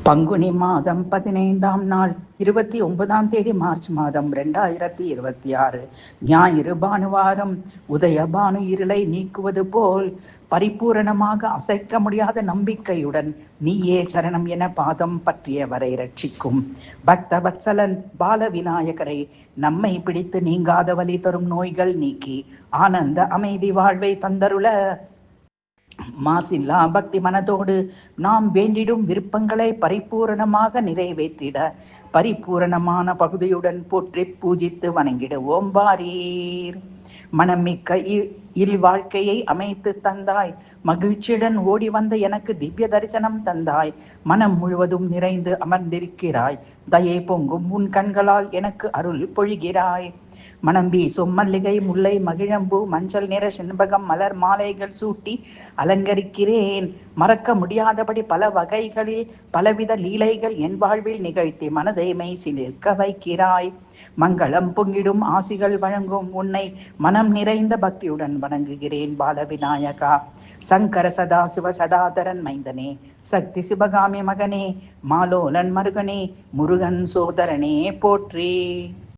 பங்குனி மாதம் 15ஆம் நாள் 29ஆம் தேதி மார்ச் மாதம் 2026 ஞாயிறு பானுவாரம். உதயபானு இருளை நீக்குவது போல் பரிபூரணமாக அசைக்க முடியாத நம்பிக்கையுடன் நீயே சரணம் என பாதம் பற்றியவரை ரட்சிக்கும் பக்த வத்சலன் பால விநாயகரை நம்மை பிடித்து நீங்காத வலி தரும் நோய்கள் நீக்கி ஆனந்த அமைதி வாழ்வை தந்தருள மாசில்லா பக்தி மனதோடு நாம் வேண்டிடும் விருப்பங்களை பரிபூரணமாக நிறைவேற்றிட பரிபூரணமான பகுதியுடன் போற்றி பூஜித்து வணங்கிடுவோம் வாரீர். மனமிக்க இல் வாழ்க்கையை அமைத்து தந்தாய், மகிழ்ச்சியுடன் ஓடி வந்த எனக்கு திவ்ய தரிசனம் தந்தாய், மனம் முழுவதும் நிறைந்து அமர்ந்திருக்கிறாய், தயை பொங்கும் உன் கண்களால் எனக்கு அருள் பொழிகிறாய். மனம் வீசும் மல்லிகை முல்லை மகிழம்பூ மஞ்சள் நிற செண்பகம் மலர் மாலைகள் சூட்டி அலங்கரிக்கிறேன். மறக்க முடியாதபடி பல வகைகளில் பலவித லீலைகள் என் வாழ்வில் நிகழ்த்தி மனதை மெய்சிலிர்க்க வைக்கிறாய். மங்களம் பொங்கிடும் ஆசிகள் வழங்கும் உன்னை மனம் நிறைந்த பக்தியுடன் வணங்குகிறேன் பால விநாயகா. சங்கர சதா சிவ சடாதரன் மைந்தனே, சக்தி சிவகாமி மகனே, மாலோலன் மருகனே, முருகன் சோதரனே போற்றி.